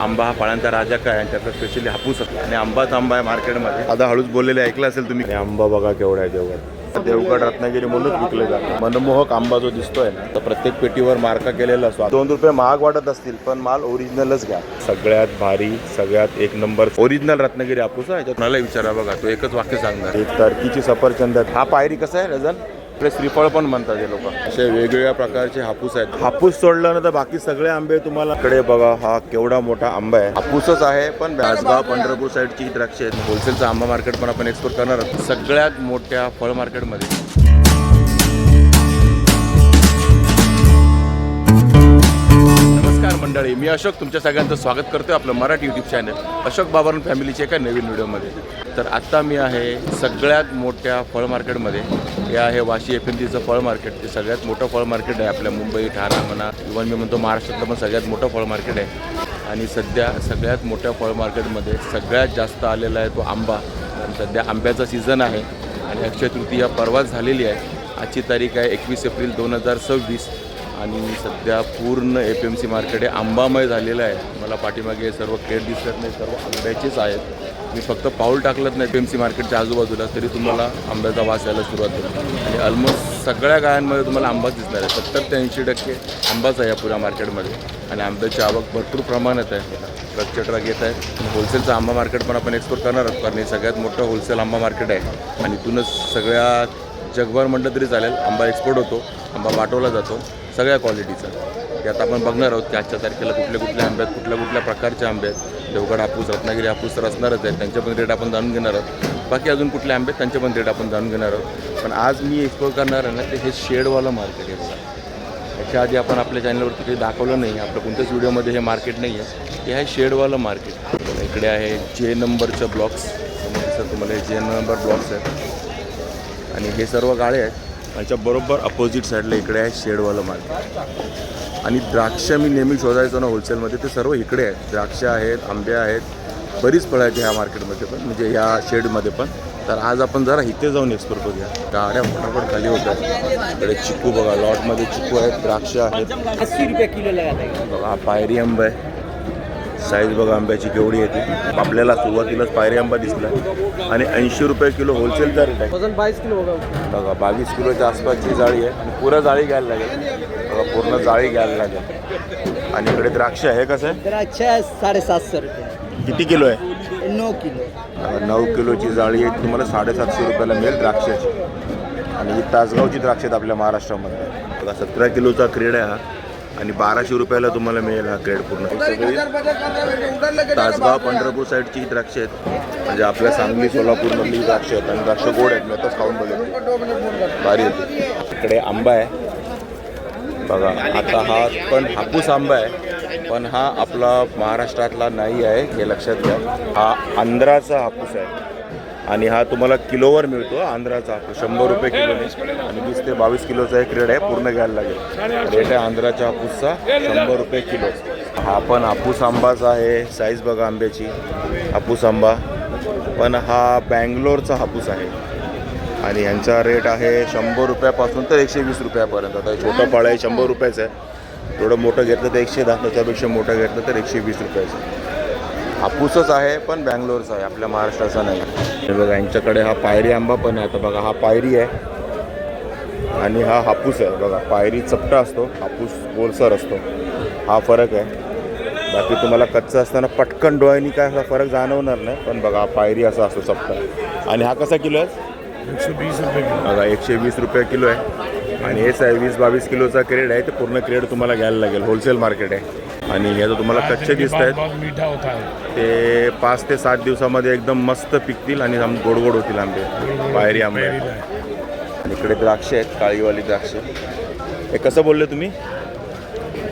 आंबा हा फळांचा राजा काय आणि त्याचा स्पेशली हापूस असतो आणि आंबाच आंबा आहे मार्केटमध्ये. आता हळूच बोललेले ऐकलं असेल तुम्ही. आणि आंबा बघा केवढा आहे देवगड. देवगड रत्नागिरी म्हणूनच विकले जातात. मनमोहक आंबा जो दिसतोय ना, तर प्रत्येक पेटीवर मार्का केलेला असतो. 2 रुपये महाग वाटत असतील पण माल ओरिजिनलच घ्या. सगळ्यात भारी, सगळ्यात एक नंबर ओरिजिनल रत्नागिरी हापूस आहे. मला विचारा बघा, तो एकच वाक्य सांगणार. एक टर्कीची सफरचंद. हा पायरी कसा आहे डझन? इकडे श्रीफळ पण म्हणतात हे लोक. असे वेगवेगळ्या प्रकारचे हापूस आहेत. हापूस सोडलं ना तर बाकी सगळे आंबे तुम्हाला इकडे बघा. हा केवढा मोठा आंबा आहे. हापूसच आहे पण राजगाव पंढरपूर साईडची द्राक्ष आहेत. होलसेलचं आंबा मार्केट पण आपण एक्सपोर्ट करणार आहोत सगळ्यात मोठ्या फळ मार्केटमध्ये. नमस्कार मंडळी, मी अशोक तुमच्या सगळ्यांचं स्वागत करतोय आपलं मराठी यूट्यूब चॅनल अशोक बाबारन फॅमिलीच्या एका नवीन व्हिडिओमध्ये. तर आत्ता मी आहे सगळ्यात मोठ्या फळ मार्केटमध्ये. हे आहे वाशी FMCचं फळ मार्केट. ते सगळ्यात मोठं फळ मार्केट आहे आपल्या मुंबई, ठाणा म्हणा, इव्हन मी म्हणतो महाराष्ट्रातलं पण सगळ्यात मोठं फळ मार्केट आहे. आणि सध्या सगळ्यात मोठ्या फळ मार्केटमध्ये सगळ्यात जास्त आलेला आहे तो आंबा. कारण सध्या आंब्याचा सीझन आहे आणि अक्षय तृतीया परवाच झालेली आहे. आजची तारीख आहे 21 एप्रिल 2026 आणि सध्या पूर्ण FMC मार्केट हे आंबामय झालेलं आहे. मला पाठीमागे सर्व क्रेट दिसत नाही, सर्व आंब्याचेच आहेत. मी फक्त पाऊल टाकलंच नाही FMC मार्केटच्या आजूबाजूला तरी तुम्हाला आंब्याचा वास यायला सुरुवात होईल. आणि ऑलमोस्ट सगळ्या गायांमध्ये तुम्हाला आंबाच दिसणार आहे. 70 ते 80% आंबाच आहे या पुऱ्या मार्केटमध्ये. आणि आंब्याची आवक भरपूर प्रमाणात आहे. ट्रकचे ट्रक येत आहेत. होलसेलचं आंबा मार्केट पण आपण एक्सपोर्ट करणार आहोत कारण हे सगळ्यात मोठं होलसेल आंबा मार्केट आहे. आणि इथूनच सगळ्या जगभर म्हटलं तरी चालेल आंबा एक्सपोर्ट होतो, आंबा पाठवला जातो सगळ्या क्वालिटीचा. ते आता आपण बघणार आहोत की आजच्या तारखेला कुठले आंबे आहेत, कुठल्या प्रकारचे आंबे आहेत. देवगड हापूस, रत्नागिरी हापूस तर असणारच आहेत, त्यांचे पण रेट आपण जाणून घेणार आहोत. बाकी अजून कुठले आंबे आहेत त्यांचे पण रेट आपण जाणून घेणार आहोत. पण आज मी एक्सप्लोर करणार आहे ना ते हे शेडवालं मार्केट आहे. याच्या आधी आपण आपल्या चॅनलवरती काही दाखवलं नाही, आपलं कोणत्याच व्हिडिओमध्ये हे मार्केट नाही आहे. हे आहे शेडवालं मार्केट. इकडे आहे J नंबरचं ब्लॉक्स. समोर तुम्हाला हे J नंबर ब्लॉक्स आहेत आणि हे सर्व गाळे आहेत. त्याच्या बरोबर अपोजिट साईडला इकडे आहे शेडवालं मार्केट. आणि द्राक्ष मी नेहमी शोधायचो ना होलसेलमध्ये, ते सर्व इकडे आहेत. द्राक्ष आहेत, आंबे आहेत, बरीच फळं आहेत ह्या मार्केटमध्ये पण, म्हणजे ह्या शेडमध्ये पण. तर आज आपण जरा इथे जाऊन एक्सप्लोर करूया. गाड्या फटाफट खाली होतात. इकडे चिकू बघा, लॉटमध्ये चिकू आहेत, द्राक्ष आहेत. 80 रुपये किलो लगाता बघा हा पायरी आंबा आहे. साईज बघा आंब्याची केवढी येते. आपल्याला सुरुवातीलाच पायरी आंबा दिसला आणि 80 रुपये किलो होलसेलचा रेट आहे. वजन 22 किलो होगा. बघा 22 किलोच्या आसपासची जाळी आहे आणि पुरं जाळी घ्यायला लागेल. बघा पूर्ण जाळी घ्यायला लागेल. आणि इकडे द्राक्ष आहे कसं आहे? द्राक्ष 750 रुपये. किती किलो आहे? 9 किलो. 9 किलोची जाळी आहे तुम्हाला 750 रुपयाला मिळेल द्राक्षाची. आणि ही तासगावची द्राक्ष आहेत आपल्या महाराष्ट्रामध्ये. बघा 17 किलोचा क्रेड आहे हा आणि 1200 रुपयाला तुम्हाला मिळेल हा क्रेड पूर्ण. सगळी तासगाव पंढरपूर साईडची द्राक्ष आहेत, म्हणजे आपल्या सांगली सोलापूरमधली द्राक्ष आहेत. आणि द्राक्ष गोड आहेत, मी आताच खाऊन बघितलं, भारी होती. इकडे आंबा आहे बघा. आता हा पण हापूस आंबा आहे पण हा आपला महाराष्ट्रातला नाही आहे हे लक्षात घ्या. हा आंध्राचा हापूस आहे आणि हा तुम्हाला किलोवर मिळतो. आंध्राचा हापूस 100 रुपये किलोने आणि 20 ते 22 किलोचा एक रेट आहे. पूर्ण घ्यायला लागेल. रेट आहे आंध्राच्या हापूसचा 100 रुपये किलो. हा पण हापूस आंबाच आहे. साईज बघा आंब्याची. हापूस आंबा पण हा बँगलोरचा हापूस आहे आणि ह्यांचा रेट आहे 100 रुपयापासून तर 120 रुपयापर्यंत. आता छोटं फळ आहे 100 रुपयाचं आहे. थोडं मोठं घेतलं तर 110, त्याच्यापेक्षा मोठं घेतलं तर 120 रुपयाचं. हापूसच आहे पण बँगलोरचा आहे, आपल्या महाराष्ट्राचा नाही. हे बघा यांच्याकडे हा पायरी आंबा पण आहे. आता बघा हा पायरी आहे आणि हा हापूस आहे. बघा पायरी चपटा असतो, हापूस गोलसर असतो, हा फरक आहे. बाकी तुम्हाला कच्चा असताना पटकन डोळ्यांनी काय असा फरक जाणवणार नाही. पण बघा पायरी असा असतो चपटा. आणि हा कसा किलो आहे? 120 रुपये किलो. बघा 120 रुपये किलो आहे. आणि हेच आहे 20-22 किलोचा क्रेड आहे. ते पूर्ण क्रेड तुम्हाला घ्यायला लागेल. होलसेल मार्केट आहे. आणि हे तर तुम्हाला कच्चे दिसत आहेत मीठा होता है. ते 5 ते 7 दिवसामध्ये एकदम मस्त पिकतील आणि गोड गोड होतील आंबे. पायरी आंबे. आणि इकडे द्राक्ष आहेत, काळीवाली द्राक्ष. हे कसं बोलले तुम्ही?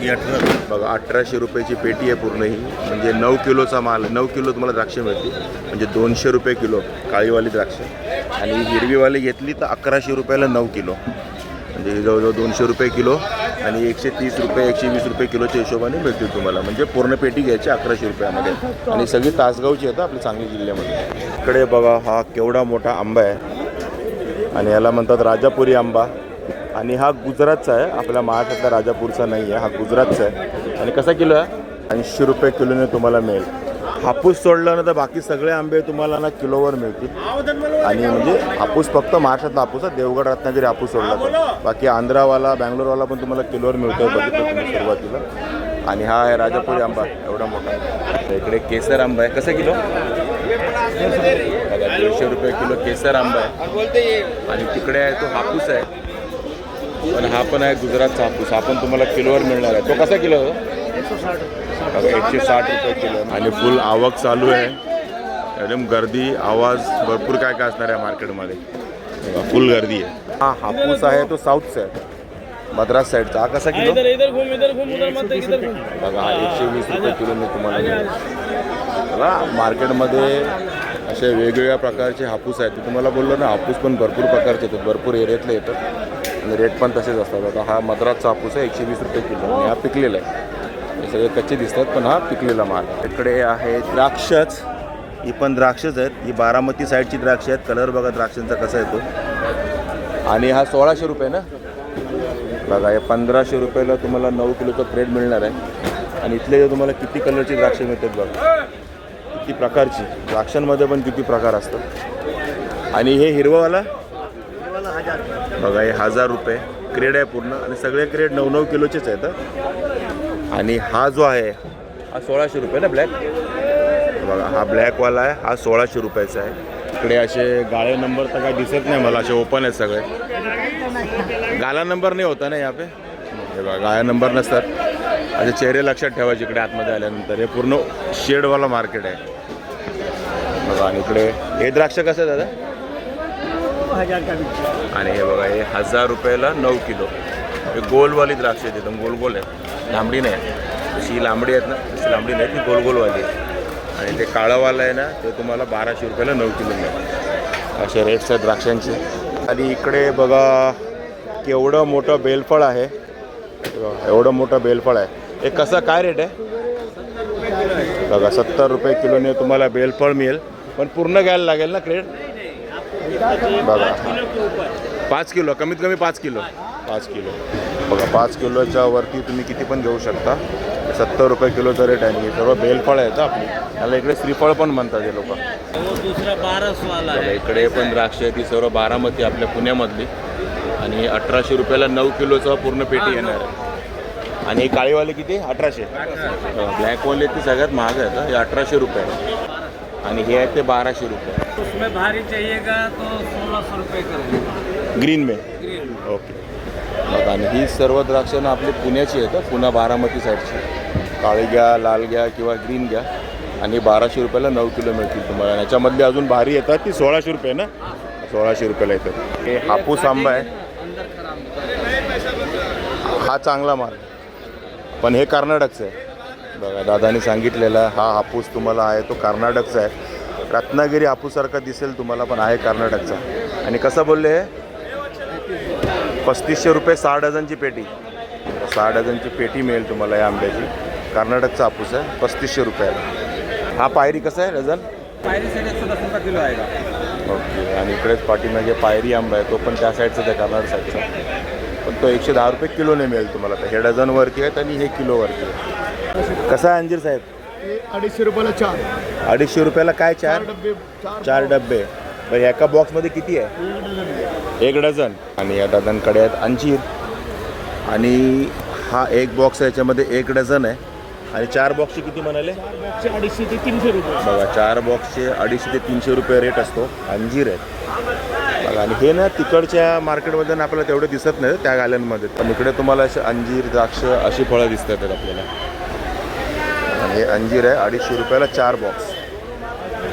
ही 18. बघा 1800 रुपयाची पेटी आहे पूर्ण ही. म्हणजे 9 किलोचा माल. 9 किलो तुम्हाला द्राक्ष मिळतील, म्हणजे 200 रुपये किलो काळीवाली द्राक्ष. आणि हिरवीवाली घेतली तर 1100 रुपयाला 9 किलो, म्हणजे जवळजवळ 200 रुपये किलो. आणि 130 रुपये 120 रुपये किलोच्या हिशोबाने मिळतील तुम्हाला. म्हणजे पूर्ण पेटी घ्यायची 1100 रुपयामध्ये. आणि सगळी तासगावची आहे आपल्या सांगली जिल्ह्यामध्ये. इकडे बघा हा केवढा मोठा आंबा आहे आणि याला म्हणतात राजापुरी आंबा. आणि हा गुजरातचा आहे, आपल्या महाराष्ट्रातला राजापूरचा नाही आहे, हा गुजरातचा आहे. आणि कसा किलो आहे? 80 रुपये किलोने तुम्हाला मिळेल. हापूस सोडलं ना तर बाकी सगळे आंबे तुम्हाला ना किलोवर मिळतील. आणि म्हणजे हापूस फक्त महाराष्ट्रातला हापूस आहे, देवगड रत्नागिरी हापूस सोडला तर बाकी आंध्रावाला बँगलोरवाला पण तुम्हाला किलोवर मिळतोय, बघितलं तुम्ही सुरुवातीला. आणि हा आहे राजापुरी आंबा, एवढा मोठा. इकडे केसर आंबा आहे, कसं किलो? 150 रुपये किलो केसर आंबा आहे. आणि तिकडे आहे तो हापूस आहे, पण हा पण आहे गुजरातचा हापूस, हा पण तुम्हाला किलोवर मिळणार आहे. तो कसा किलो? 160 रुपये किलो. आणि फुल आवक चालू आहे, एकदम गर्दी, आवाज, भरपूर काय काय असणार आहे मार्केटमध्ये, फुल गर्दी आहे. हा हापूस आहे तो साऊथचा आहे, मद्रास साईडचा. हा कसा किलो? बघा हा 120 रुपये किलोने तुम्हाला मिळेल. बघा मार्केटमध्ये असे वेगवेगळ्या प्रकारचे हापूस आहेत. तुम्हाला बोललो ना, हापूस पण भरपूर प्रकारचे येतात, भरपूर एरियातले येतात आणि रेट पण तसेच असतात. आता हा मद्रासचा हापूस आहे 120 रुपये किलो आणि हा पिकलेला आहे. हे सगळे कच्चे दिसतात पण हा पिकलेला माल. इकडे आहे द्राक्षच, ही पण द्राक्षच आहेत. ही बारामती साईडची द्राक्ष आहेत. कलर बघा द्राक्षांचा कसा येतो. आणि हा 1600 रुपये ना. बघा हे 1500 रुपयाला तुम्हाला 9 किलोचं क्रेट मिळणार आहे. आणि इथले तुम्हाला किती कलरची द्राक्ष मिळतात बघा, किती प्रकारची. द्राक्षांमध्ये पण किती प्रकार असतात. आणि हे हिरवावाला बघा हे 1000 रुपये क्रेड आहे पूर्ण. आणि सगळे क्रेड 9-9 किलोचेच आहेत. आणि हा जो आहे हा 1600 रुपये ना ब्लॅक. बघा हा ब्लॅकवाला आहे, हा 1600 रुपयाचा आहे. इकडे असे गाळे नंबर तर काय दिसत नाही मला, असे ओपन आहेत सगळे. गाला नंबर नाही होता ना यहाँ पे. हे बघा गाळ्या नंबर नसतात, असे चेहरे लक्षात ठेवायचे इकडे आतमध्ये आल्यानंतर. हे पूर्ण शेडवाला मार्केट आहे बघा. आणि इकडे हे द्राक्ष कसं आहे दादा? आणि हे बघा हे 1000 रुपयाला 9 किलो. हे गोलवाली द्राक्ष आहेत, एकदम गोल गोल आहेत, लांबडी नाही. जशी लांबडी आहेत ना तशी लांबडी नाही, ती गोल गोलवाली आहे. आणि ते काळंवालं आहे ना ते तुम्हाला 1200 रुपयाला 9 किलो मिळेल. असे रेट्स आहेत द्राक्षांचे. आणि इकडे बघा केवढं मोठं बेलफळ आहे, एवढं मोठं बेलफळ आहे. हे कसं काय रेट आहे बघा? 70 रुपये किलोने तुम्हाला बेलफळ मिळेल, पण पूर्ण घ्यायला लागेल ना क्रेट. बघा 5 किलो, कमीत कमी 5 किलो. 5 किलो बघा, 5 किलोच्या वरती तुम्ही किती पण घेऊ शकता. 70 रुपये किलोचा रेट आहे. आणि सर्व बेलफळ आहेत आपली, त्याला इकडे श्रीफळ पण म्हणतात हे लोक. दुसरा 1200वाला बघा इकडे पण द्राक्ष आहे, ती सर्व बारामती आपल्या पुण्यामधली. आणि 1800 रुपयाला 9 किलोचा पूर्ण पेटी येणार आहे. आणि ही काळीवाले किती? 1800. ब्लॅकवाले ती सगळ्यात महाग आहेत, हे 1800 रुपये. आणि हे आहेत ते 1200 रुपये. उसमें भारी चाहिएगा तो 1600 रुपये करेंगे. ग्रीन में ओके. बघा आणि ही सर्व द्राक्षांना आपली पुण्याची आहेत, पुणा बारामती साईडची. काळी घ्या, लाल घ्या किंवा ग्रीन घ्या. आणि 1200 रुपयाला 9 किलो मिळतील तुम्हाला. याच्यामधली अजून भारी येतात ती 1600 रुपये ना, 1600 रुपयाला येतात. हे हापूस आंबा आहे, हा चांगला माल, पण हे कर्नाटकचं आहे. बघा दादानी सांगितलेला हा हापूस तुम्हाला आहे तो कर्नाटकचा आहे. रत्नागिरी हापूससारखा दिसेल तुम्हाला, पण आहे कर्नाटकचा. आणि कसं बोलले हे 3500 रुपये 6 डझनची पेटी. 6 डझनची पेटी मिळेल तुम्हाला या आंब्याची. कर्नाटकचा हापूस आहे, 3500 रुपयाला. हा पायरी कसा आहे डझन? पायरी से 110 रुपये किलो आएगा. ओके. आणि इकडेच पाठीमागे पायरी आंबा आहे, तो पण त्या साईडचा आहे, कर्नाटक साईडचा. पण तो 110 रुपये किलोने मिळेल तुम्हाला. तर हे डझनवरती आहेत आणि हे किलोवरती आहे. कसा आहे अंजीर साहेब? 250 रुपयाला 4. 250 रुपयाला काय 4? 4 डब्बे. बरं एका बॉक्समध्ये किती आहे? 1 डझन. आणि या दादांकडे आहेत अंजीर. आणि हा एक बॉक्स आहे, याच्यामध्ये 1 डझन आहे. आणि 4 बॉक्सचे किती म्हणाले? 250 ते 300 रुपये. बघा 4 बॉक्सचे 250 ते 300 रुपये रेट असतो. अंजीर आहेत बघा. आणि हे ना तिकडच्या मार्केटमध्ये ना आपल्याला तेवढे दिसत नाही त्या गाल्यांमध्ये, पण इकडे तुम्हाला असे अंजीर, द्राक्ष अशी फळं दिसत आहेत आपल्याला. आणि हे अंजीर आहे 250 रुपयाला 4 बॉक्स.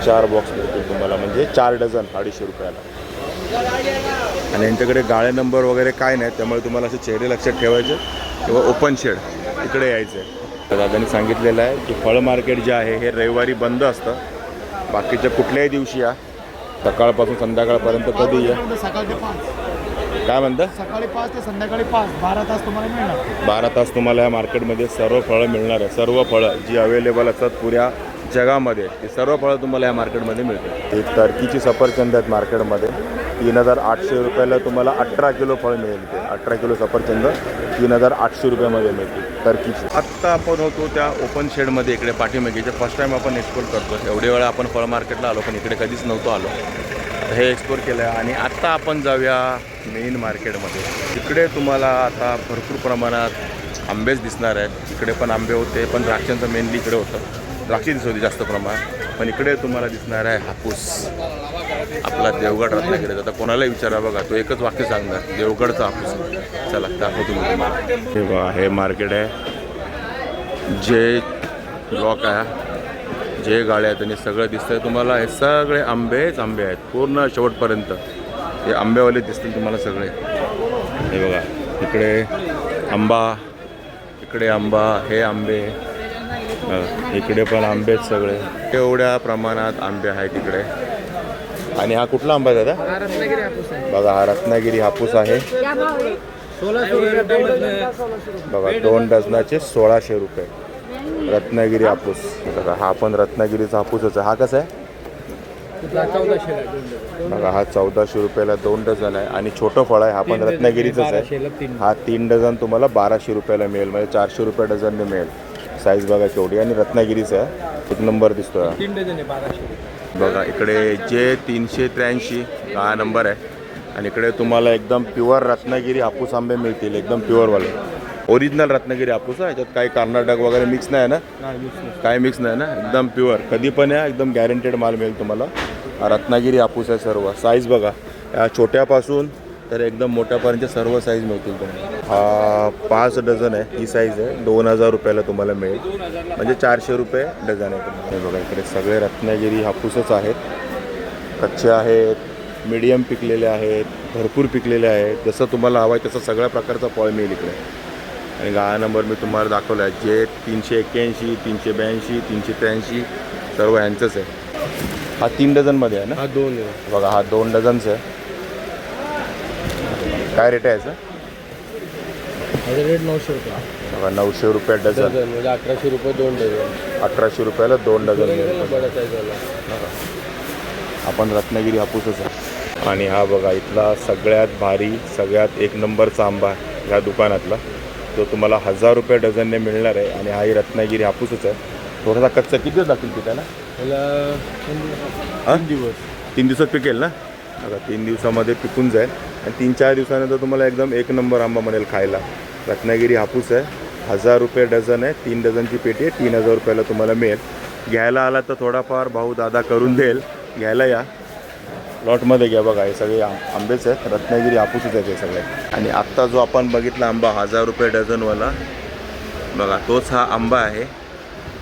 4 बॉक्स मिळतील तुम्हाला, म्हणजे 4 डझन 250 रुपयाला. आणि यांच्याकडे गाळे नंबर वगैरे काय नाही, त्यामुळे तुम्हाला असे चेहरे लक्षात ठेवायचे किंवा ओपन शेड इकडे यायचं आहे. तर दादांनी सांगितलेलं आहे की फळ मार्केट जे आहे हे रविवारी बंद असतं. बाकीच्या कुठल्याही दिवशी या, सकाळपासून संध्याकाळपर्यंत कधी या. सकाळी 5. काय म्हणता? सकाळी 5 ते संध्याकाळी 5, 12 तास तुम्हाला मिळणार. 12 तास तुम्हाला या मार्केटमध्ये सर्व फळं मिळणार आहे. सर्व फळं जी अवेलेबल असतात पुऱ्या जगामध्ये, ती सर्व फळं तुम्हाला या मार्केटमध्ये मिळतात. एक टर्कीची सफरचंद आहेत मार्केटमध्ये, 3,800 रुपयाला तुम्हाला 18 किलो फळ मिळेल. ते 18 किलो सफरचंद 3,800 रुपयामध्ये मिळते टर्कीची. आत्ता आपण होतो त्या ओपन शेडमध्ये इकडे पाठीमागेचे. फर्स्ट टाईम आपण एक्सप्लोर करतो. एवढे वेळा आपण फळ मार्केटला आलो पण इकडे कधीच नव्हतो आलो. हे एक्सप्लोर केलं आहे आणि आत्ता आपण जाऊया मेन मार्केटमध्ये. इकडे तुम्हाला आता भरपूर प्रमाणात आंबेच दिसणार आहेत. इकडे पण आंबे होते पण द्राक्षांचं मेनली इकडे होतं. द्राक्षी दिसत होती जास्त प्रमाणात. पण इकडे तुम्हाला दिसणार आहे हापूस. आपला देवगड रत्नागिरीचा. आता कोणाला विचारा बघा तो एकच वाक्य सांगणार, देवगडचा हापूस. चला दाखवतो मी तुम्हाला. हे बघा हे मार्केट आहे. जे ब्लॉक आहे, जे गाड्या आहेत आणि सगळं दिसतंय तुम्हाला. हे सगळे आंबेच आंबे आहेत पूर्ण शेवटपर्यंत. हे आंबेवाले दिसतील तुम्हाला सगळे. हे बघा इकडे आंबा, इकडे आंबा, हे आंबे, इकडे पण आंबेच सगळे. एवढ्या प्रमाणात आंबे आहेत इकडे. आणि हा कुठला आंबा आहे दादा? बघा हा रत्नागिरी हापूस आहे. बघा 2 डझनाचे 1,600 रुपये रत्नागिरी हापूस. बघा हा पण रत्नागिरीचा हापूसच आहे. हा कसा आहे? बघा हा 1400 रुपयाला 2 डझन आहे. आणि छोटं फळ आहे, हा पण रत्नागिरीचंच आहे. हा 3 डझन तुम्हाला 1200 रुपयाला मिळेल, म्हणजे 400 रुपये डझनने मिळेल. साईज बघा केवढी. आणि रत्नागिरीचा आहे, 1 नंबर दिसतोय. 3 डझन आहे 1200. बघा इकडे जे 383 हा नंबर आहे. आणि इकडे तुम्हाला एकदम प्युअर रत्नागिरी हापूस आंबे मिळतील, एकदम प्युअरवाले. ओरिजिनल रत्नागिरी हापूस आहे, याच्यात काही कर्नाटक वगैरे मिक्स नाही ना? काही मिक्स नाही ना? एकदम प्युअर. कधी पण या, एकदम गॅरंटेड माल मिळेल तुम्हाला. रत्नागिरी हापूस आहे सर्व. साईज बघा या छोट्यापासून तर एकदम मोठ्यापर्यंत सर्व साईज मिळतील तुम्हाला. हा 5 डझन आहे. ही साईज आहे. 2,000 रुपयाला तुम्हाला मिळेल, म्हणजे 400 रुपये डझन आहे. हे बघा इकडे सगळे रत्नागिरी हापूसच आहेत. कच्चे आहेत, मीडियम पिकलेले आहेत, भरपूर पिकलेले आहेत. जसं तुम्हाला हवं आहे तसं सगळ्या प्रकारचा फळ मिळेल इकडे. आणि गाळा नंबर मी तुम्हाला दाखवला आहे. जे 381, 382, 383 सर्व यांचंच आहे. हा 3 डझनमध्ये आहे ना? हा 2 आहे. बघा हा 2 डझनचं आहे. काय रेट आहे याचा? रेट 900 रुपये. बघा 900 रुपये डझन, म्हणजे 1800 रुपये 2 डझन. 1800 रुपयाला 2 डझन मिळेल. बडा साईज वाला. आपण रत्नागिरी हापूसच आहे. आणि हा बघा इथला सगळ्यात भारी, सगळ्यात 1 नंबरचा आंबा ह्या दुकानातला, जो तुम्हाला 1000 रुपये डझनने मिळणार आहे. आणि हाही रत्नागिरी हापूसच आहे. थोडासा कच्चा. किती दिवस लागतील पिकायला? त्याला 3 दिवस. 3 दिवसात पिकेल ना? बघा 3 दिवसामध्ये पिकून जाईल. आणि 3-4 दिवसानंतर तुम्हाला एकदम 1 नंबर आंबा मिळेल खायला. रत्नागिरी हापूस आहे. 1000 रुपये डझन आहे. 3 डझनची पेटी आहे. 3000 रुपयाला तुम्हाला मिळेल. घ्यायला आला तर थोडाफार भाऊ दादा करून देईल. घ्यायला या, लॉटमध्ये घ्या. बघा हे सगळे आंबेच आहेत, रत्नागिरी हापूसच आहेत हे सगळे. आणि आत्ता जो आपण बघितला आंबा 1000 रुपये डझनवाला, बघा तोच हा आंबा आहे.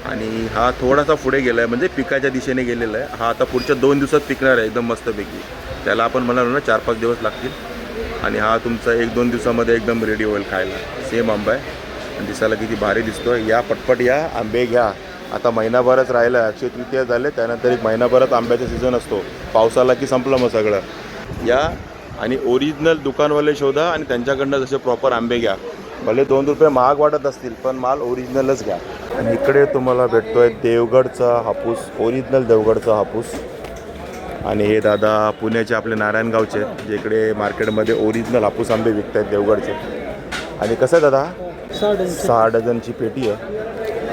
आणि हा थोडासा पुढे गेला आहे, म्हणजे पिकाच्या दिशेने गेलेला आहे. हा आता पुढच्या 2 दिवसात पिकणार आहे एकदम मस्तपैकी. त्याला आपण म्हणालो ना 4-5 दिवस लागतील. आणि हा तुमचा 1-2 दिवसामध्ये एकदम रेडी होईल खायला. सेम आंबा आहे आणि दिसायला किती भारी दिसतो. या पटपट या, आंबे घ्या. आता महिनाभरच राहिलं आहे. अक्षय तृतीया झाले, त्यानंतर 1 महिनाभरात आंब्याचा सीझन असतो. पावसाला की संपलं मग सगळं. या आणि ओरिजिनल दुकानवाले शोधा आणि त्यांच्याकडनं जसे प्रॉपर आंबे घ्या. भले 2 रुपये महाग वाटत असतील पण माल ओरिजिनलच घ्या. आणि इकडे तुम्हाला भेटतो आहे देवगडचा हापूस, ओरिजिनल देवगडचा हापूस. आणि हे दादा पुण्याचे आपले नारायणगावचे आहेत, जे इकडे मार्केटमध्ये ओरिजिनल हापूस आंबे विकत आहेत देवगडचे. आणि कसं आहे दादा? 6 डझनची पेटी आहे.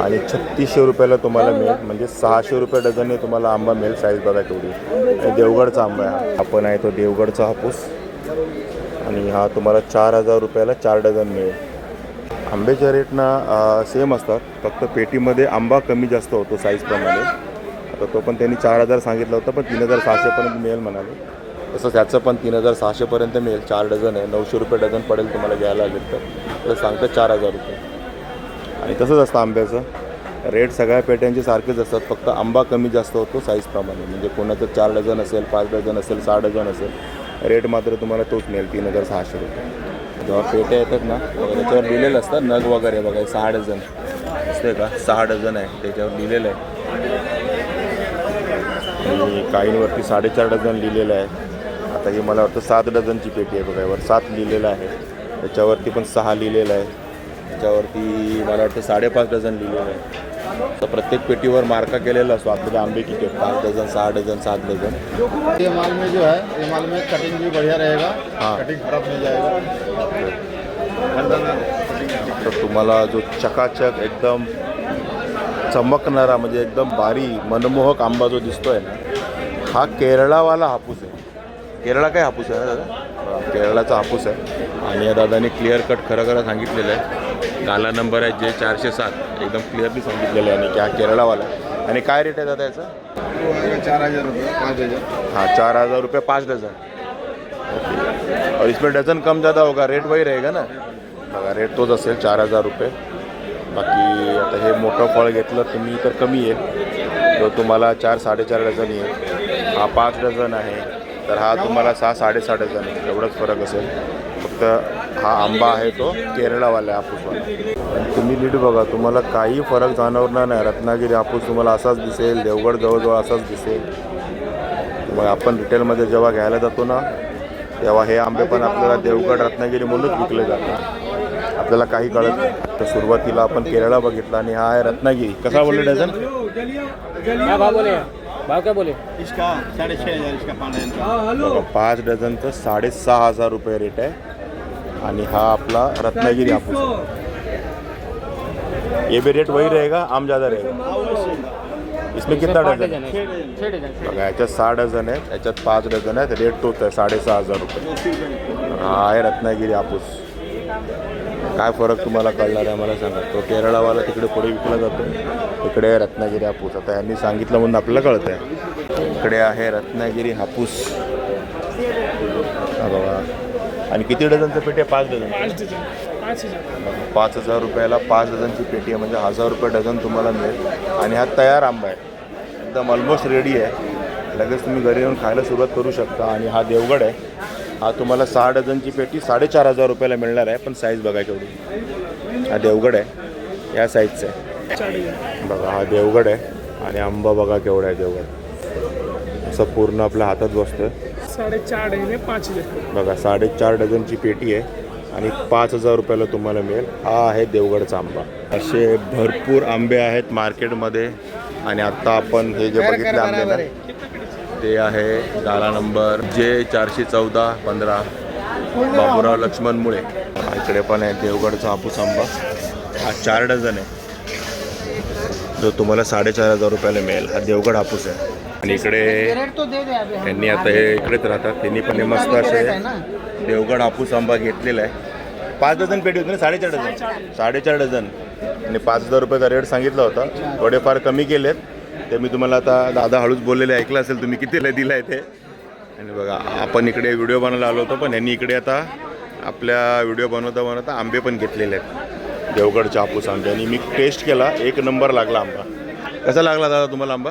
आणि 3600 रुपयाला तुम्हाला मिळेल, म्हणजे 600 रुपये डझनने तुम्हाला आंबा मिळेल. साईज बघा तेवढी. आणि देवगडचा आंबा आहे. आपण आहे तो देवगडचा हापूस. आणि हा तुम्हाला 4000 रुपयाला 4 डझन मिळेल. आंब्याच्या रेटना सेम असतात, फक्त पेटीमध्ये आंबा कमी जास्त होतो साईजप्रमाणे. आता तो पण त्यांनी 4000 सांगितलं होतं, पण 3600पर्यंत मिळेल म्हणाले. तसंच ह्याचं पण 3600पर्यंत मिळेल. 4 डझन आहे. 900 रुपये डझन पडेल तुम्हाला घ्यायला लागेल तर सांगतं 4000 रुपये. आणि तसंच असतं आंब्याचं रेट. सगळ्या पेट्यांचे सारखेच असतात, फक्त आंबा कमी जास्त होतो साईजप्रमाणे. म्हणजे कोणाचं 4 डझन असेल, 5 डझन असेल, 6 डझन असेल, रेट मात्र तुम्हाला तोच मिळेल 3600 रुपये. जेव्हा पेट्या येतात ना त्याच्यावर लिहिलेलं असतं नग वगैरे. बघा 6 डझन असते का? 6 डझन आहे त्याच्यावर लिहिलेलं आहे. आणि काहींवरती 4.5 डझन लिहिलेलं आहे. आता ही मला वाटतं 7 डझनची पेटी आहे. बघा यावर 7 लिहिलेलं आहे. त्याच्यावरती पण 6 लिहिलेलं आहे. त्याच्यावरती मला वाटतं 5.5 डझन लिहिलेलं आहे. तर प्रत्येक पेटीवर मार्का केलेला असतो आपल्याला आंबे किती आहेत, 5 डझन 6 डझन 7 डझन. ये माल में जो है ये माल में कटिंग भी बढ़िया रहेगा. हाँ. कटिंग खराब नहीं जाएगा. तर तुम्हाला जो चकाचक एकदम चमकणारा म्हणजे एकदम भारी मनमोहक आंबा जो दिसतोय ना, हा केरळावाला हापूस आहे. केरळा काय हापूस आहे ना दादा? केरळाचा हापूस आहे. आणि या दादाने क्लिअर कट खरं सांगितलेलं आहे. गाला नंबर आहे जे 407, एकदम क्लिअरली सांगितलेलं आहे आणि की हा केरळावाला आहे. आणि काय रेट आहे दादा याचा? 4,000 रुपये 5 डझन. हाँ 4,000 रुपये 5 डज़न. ओके. और इसमें डज़न कम ज़्यादा होगा, रेट वही रहेगा ना? बघा रेट तोच असेल 4,000 रुपये. बाकी आता हे मोठं फळ घेतलं तुम्ही तर कमी येईल, तो तुम्हाला 4-4.5 डझन येईल. हा 5 डझन आहे तर हा तुम्हाला 6-6.5 डझन आहे, एवढंच फरक असेल. फक्त हा आंबा आहे तो केरळावाला हापूसवाला. आणि तुम्ही नीट बघा, तुम्हाला काही फरक जाणवणार नाही. रत्नागिरी हापूस तुम्हाला असाच दिसेल, देवगड जवळजवळ असाच दिसेल. मग आपण रिटेलमध्ये जेव्हा घ्यायला जातो ना, तेव्हा हे आंबे पण आपल्याला देवगड रत्नागिरी म्हणूनच विकले जातात, आपल्याला काही कळत नाही. तर सुरुवातीला आपण केरळा बघितला आणि हा आहे रत्नागिरी. कसा बोलले डझन? भाव क्या बोले? इसका 6,500 इसका 5 डझन. बघा 5 डझन तर 6,500 रुपये रेट आहे. आणि हा आपला रत्नागिरी हापूस आहे. ये भी रेट वही रहेगा, आम ज़्यादा रहेगा. इसमें कितना डझन है? 6 डझन. बघा याच्यात 6 डझन आहेत, याच्यात 5 डझन आहेत. रेट तोच आहे 6,500 रुपये. हा आहे रत्नागिरी हापूस. काय फरक तुम्हाला कळणार आहे मला सांगा. तो केरळावाला तिकडे पुढे विकला जातो, इकडे आहे रत्नागिरी हापूस. आता यांनी सांगितलं म्हणून आपल्याला कळतं आहे. इकडे आहे रत्नागिरी हापूस. हा बघा. आणि किती डझनचं पेटी आहे? 5 डझन. 5,000 रुपयाला 5 डझनची पेटी आहे, म्हणजे 1,000 रुपये डझन तुम्हाला मिळेल. आणि हा तयार आंबा आहे, एकदम ऑलमोस्ट रेडी आहे. लगेच तुम्ही घरी येऊन खायला सुरुवात करू शकता. आणि हा देवगड आहे, हा तुम्हाला 6 डझनची पेटी 4,500 रुपयाला मिळणार आहे. पण साईज बघा केवढी. हा देवगड आहे, या साईजचा आहे. बघा हा देवगड आहे आणि आंबा बघा केवढा आहे देवगड. असं पूर्ण आपल्या हातात बसतं. 4.5 डझन 5 बघा 4.5 डझनची पेटी आहे आणि 5,000 रुपयाला तुम्हाला मिळेल. हा आहे देवगडचा आंबा. असे भरपूर आंबे आहेत मार्केटमध्ये. आणि आत्ता आपण हे जे बघितले आंबे ना, ते आहे गाला नंबर जे 414-15 बाबूराव लक्ष्मण मुळे. इकडे पण आहे देवगडचा हापूस आंबा. हा 4 डझन आहे, जो तुम्हाला 4,500 रुपयाला मिळेल. हा देवगड हापूस आहे. आणि इकडे यांनी आता हे इकडेच राहतात, त्यांनी पण हे मस्त असे देवगड हापूस आंबा घेतलेला आहे. 5 डझन पेटी होती ना? 4.5 डझन. 4.5 डझन आणि 5,000 रुपयाचा रेट सांगितला होता. थोडेफार कमी केलेत ते मी तुम्हाला आता दादा हळूच बोललेले ऐकलं असेल तुम्ही, कितीला दिला आहे ते. आणि बघा आपण इकडे व्हिडिओ बनवायला आलो होतो, पण यांनी इकडे आता आपल्या व्हिडिओ बनवता आंबे पण घेतलेले आहेत, देवगडचे हापूस आंबे. आणि मी टेस्ट केला, 1 नंबर लागला आंबा. कसा लागला दादा तुम्हाला आंबा?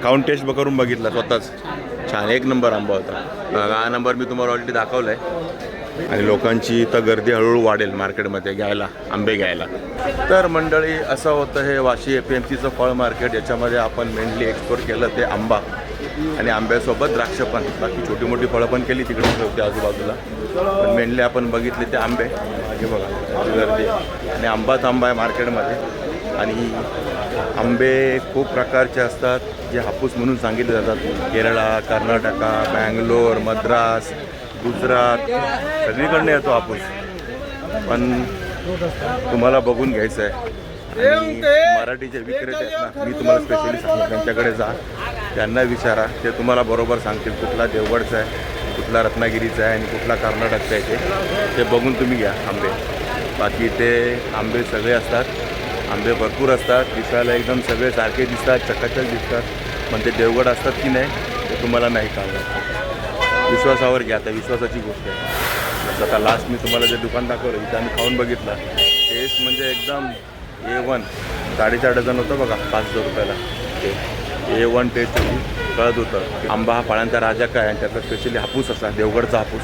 खाऊन टेस्ट करून बघितला स्वतःच, छान 1 नंबर आंबा होता. हा नंबर मी तुम्हाला ऑलरेडी दाखवला आहे. आणि लोकांची तर गर्दी हळूहळू वाढेल मार्केटमध्ये घ्यायला, आंबे घ्यायला. तर मंडळी असं होतं हे वाशी APMCचं फळ मार्केट. याच्यामध्ये आपण मेनली एक्सप्लोर केलं ते आंबा आणि आंब्यासोबत द्राक्ष पण. बाकी छोटी मोठी फळं पण केली तिकडे होती आजूबाजूला, पण मेनली आपण बघितले ते आंबे. मागे बघा गर्दी आणि आंबाच आंबा आहे मार्केटमध्ये. आणि आंबे खूप प्रकारचे असतात जे हापूस म्हणून सांगितले जातात. केरळा, कर्नाटका, बँगलोर, मद्रास, गुजरात सगळीकडनं येतो हापूस. पण तुम्हाला बघून घ्यायचं आहे. आणि मराठीचे विक्रेते आहेत ना, मी तुम्हाला स्पेशली सांगतो त्यांच्याकडे जा, त्यांना विचारा, ते तुम्हाला बरोबर सांगतील कुठला देवगडचा आहे, कुठला रत्नागिरीचा आहे आणि कुठला कर्नाटकचा आहे. ते बघून तुम्ही घ्या आंबे. बाकी ते आंबे सगळे असतात, आंबे भरपूर असतात, दिसायला एकदम सगळे सारखे दिसतात, चकाचक दिसतात. पण ते देवगड असतात की नाही ते तुम्हाला नाही कळणार. विश्वासावर घ्या, आता विश्वासाची गोष्ट आहे. आता लास्ट मी तुम्हाला जे दुकान दाखवलं इथं आम्ही खाऊन बघितलं, टेस्ट म्हणजे एकदम A1. 4.5 डझन होतं बघा 5,000 रुपयाला. ते A1 टेस्ट होती, कळत होतं आंबा हा फळांचा राजा काय. आणि त्यातला स्पेशली हापूस असा देवगडचा हापूस,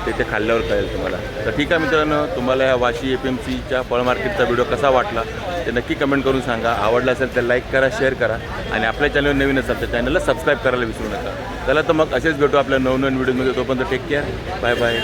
ते खाल्ल्यावर कळेल तुम्हाला. तर ठीक आहे मित्रांनो, तुम्हाला या वाशी APMCच्या फळ मार्केटचा व्हिडिओ कसा वाटला ते नक्की कमेंट करून सांगा. आवडला असेल तर लाईक करा, शेअर करा आणि आपल्या चॅनलवर नवीन असेल तर चॅनलला सबस्क्राईब करायला विसरू नका. चला तर मग असेच भेटू आपल्या नवनवीन व्हिडिओमध्ये. तोपर्यंत टेक केअर, बाय बाय.